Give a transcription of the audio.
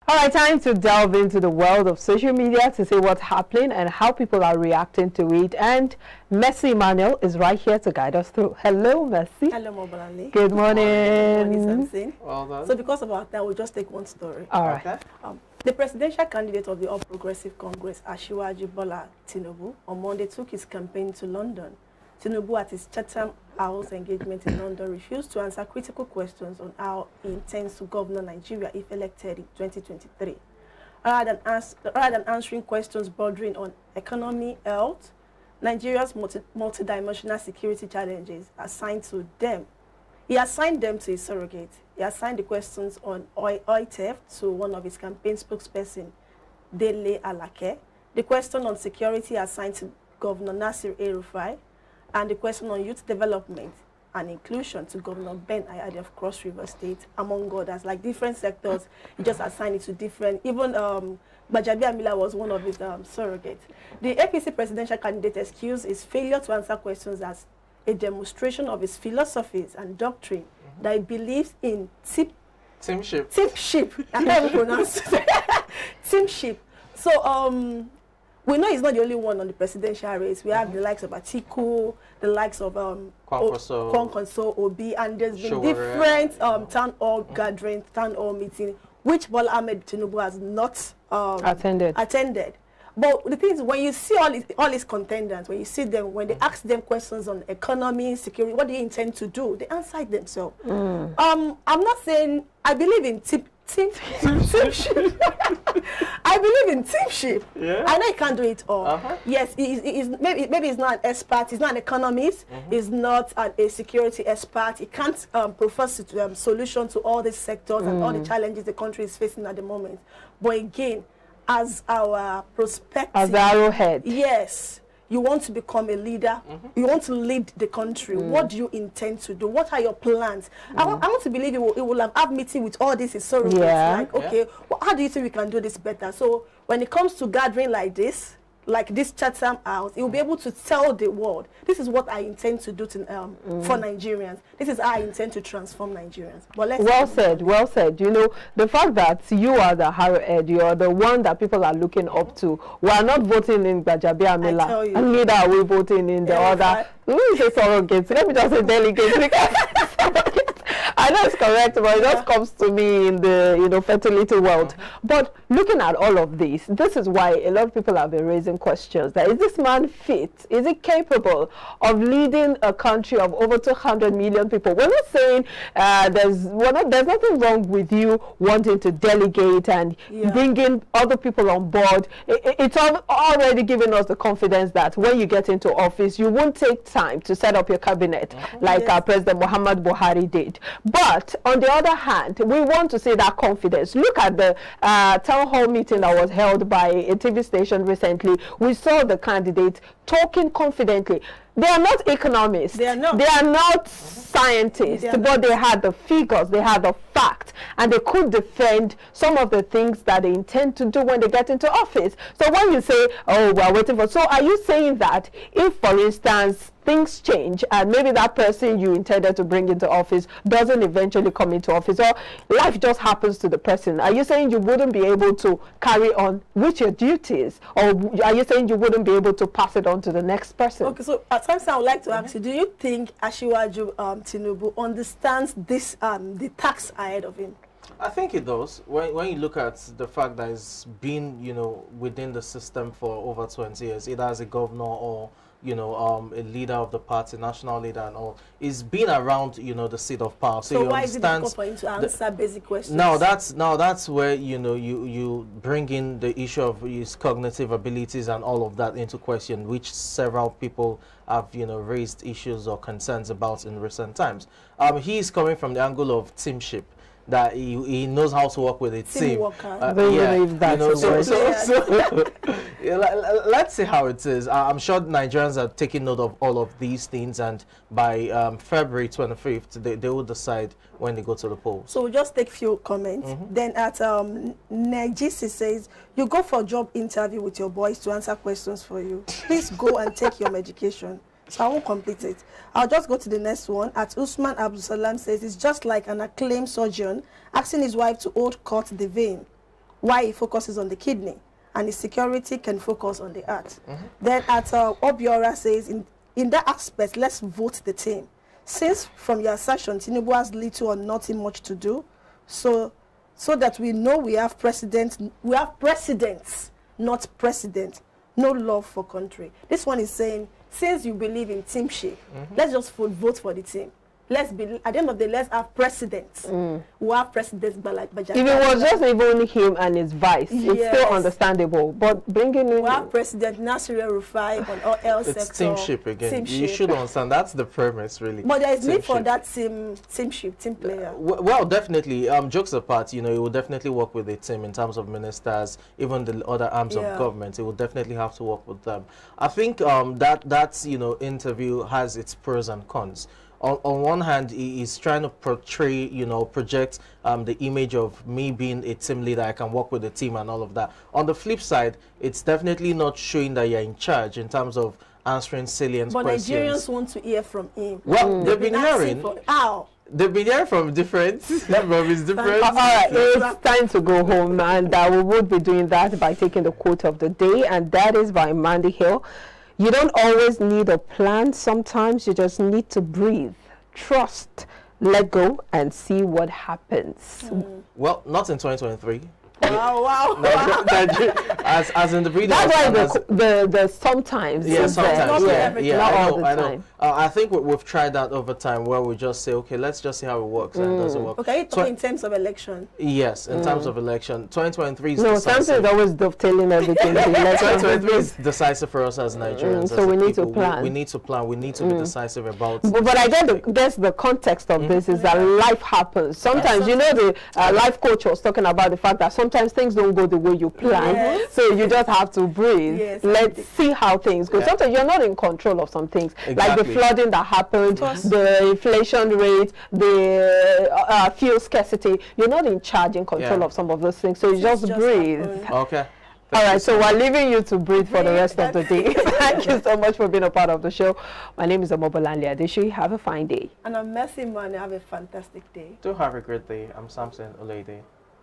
All right, time to delve into the world of social media to see what's happening and how people are reacting to it. And Mercy Emmanuel is right here to guide us through. Hello, Mercy. Hello, Bola. Good morning. Good morning, well done. So because of our time, we'll just take one story. All right. Okay. The presidential candidate of the All Progressive Congress, Asiwaju Bola Tinubu, on Monday took his campaign to London. Tinubu, at his Chatham House engagement in London, refused to answer critical questions on how he intends to govern Nigeria if elected in 2023. Rather than answering questions bordering on economy, health, Nigeria's multidimensional security challenges assigned to them, he assigned them to his surrogate. He assigned the questions on oil theft to one of his campaign spokespersons, Dele Alake, the question on security assigned to Governor Nasir El-Rufai, and the question on youth development and inclusion to Governor Ayade of Cross River State, among others, like different sectors. He just assigned it to different, even Bajabi Amila was one of his surrogates. The APC presidential candidate excused his failure to answer questions as a demonstration of his philosophies and doctrine that he believes in teamship. I can't even pronounce it. Teamship. So, we know he's not the only one on the presidential race. We have the likes of Atiku, the likes of Kwankwaso, Obi, and there's been different town hall gatherings, town hall meetings, which Bola Ahmed Tinubu has not attended. But the thing is, when you see all his contenders, when you see them, when they ask them questions on economy, security, what do you intend to do? They answer themselves. I'm not saying I believe in teamship. I believe in teamship. Yeah. I know he can't do it all. Yes, maybe he's not an expert. He's not an economist. He's not a security expert. He can't profess a solution to all these sectors and all the challenges the country is facing at the moment. But again, as our perspective, as the arrowhead, yes, you want to become a leader, you want to lead the country. What do you intend to do? What are your plans? I want to believe he will have meeting with all these surrogates. Like, okay, well, how do you think we can do this better? So when it comes to gathering like this Chatham House, he will be able to tell the world, this is what I intend to do for Nigerians. This is how I intend to transform Nigerians. But well said. You know, the fact that you are the arrowhead, you are the one that people are looking up to. We are not voting in Bajabi Amila, and neither are we voting in the other. Who is a surrogate? Let me just say delegate. I know it's correct, but it just comes to me in the fertility world. But looking at all of this is why a lot of people have been raising questions. That is this man fit? Is he capable of leading a country of over 200 million people? We're not saying there's nothing wrong with you wanting to delegate and bringing other people on board. It's already given us the confidence that when you get into office, you won't take time to set up your cabinet like President Muhammad Buhari did. But on the other hand, we want to see that confidence. Look at the town hall meeting that was held by a TV station recently. We saw the candidates talking confidently. They are not economists. They are not scientists, but they had the figures, they had the facts, and they could defend some of the things that they intend to do when they get into office. So when you say, oh, we're waiting for, so are you saying that if, for instance, things change and maybe that person you intended to bring into office doesn't eventually come into office, or life just happens to the person, are you saying you wouldn't be able to carry on with your duties, or are you saying you wouldn't be able to pass it on to the next person? Okay, so at times I would like to ask you, do you think Asiwaju Tinubu understands this the task ahead of him? I think it does. When you look at the fact that he's been, within the system for over 20 years, either as a governor or a leader of the party, national leader and all, he's been around, the seat of power. So why is it difficult for him to answer basic questions? Now that's where, you bring in the issue of his cognitive abilities and all of that into question, which several people have, raised issues or concerns about in recent times. He's coming from the angle of teamship, that he knows how to work with a team. Let's see how it is. I'm sure Nigerians are taking note of all of these things, and by February 25th, they will decide when they go to the polls. So we'll just take a few comments. Then at Najisi says, you go for a job interview with your boys to answer questions for you. Please go and take your medication. So I won't complete it. I'll just go to the next one. At Usman Abdulsalam says, it's just like an acclaimed surgeon asking his wife to hold cut the vein. why he focuses on the kidney, and his security can focus on the heart. Then at Obiora says, in that aspect, let's vote the team. Since from your assertion, Tinubu has little or nothing much to do, so that we know we have presidents, not president, no love for country. This one is saying, since you believe in teamship, let's just vote for the team. Let's be, at the end of the day, let's have presidents. We have presidents, but like if it was just even him and his vice, it's still understandable. But bringing in, we have President Nasir El-Rufai on all else it's sector. teamship again. You should understand that's the premise, really. But there is need for that teamship, team player. Well, definitely. Jokes apart, you know, it will definitely work with the team in terms of ministers, even the other arms of government. It will definitely have to work with them. I think that you know, interview has its pros and cons. On one hand, he is trying to portray, you know, project the image of me being a team leader. I can work with the team and all of that. On the flip side, it's definitely not showing that you're in charge in terms of answering salient questions. But Nigerians want to hear from him. Well, they've been hearing. They've been hearing from different. All right, it's time to go home, and we would be doing that by taking the quote of the day, and that is by Mandy Hill. You don't always need a plan. Sometimes you just need to breathe, trust, let go, and see what happens. Well, not in 2023. Wow. As in the video. That's why the sometimes. Yeah, sometimes. Not all the time. I think we've tried that over time, where we just say, okay, let's just see how it works, and it doesn't work. Okay, you're talking in terms of election. Yes, in terms of election. 2023 is decisive. Samson is always dovetailing everything. 2023 is decisive for us as Nigerians. So we need to plan. We need to plan. We need to be decisive about. But I guess the context of this is that life happens. Sometimes, you know, the life coach was talking about the fact that sometimes things don't go the way you plan. So you just have to breathe. Let's see how things go. Sometimes you're not in control of some things. Like the flooding that happened, the inflation rate, the fuel scarcity. You're not in charge, in control of some of those things. So you just breathe. Okay. All right, so we're leaving you to breathe for the rest of the day. Thank you so much for being a part of the show. My name is Bola. Have a fine day. And I'm Mercy Man. Have a fantastic day. Do have a great day. I'm Samson Olede.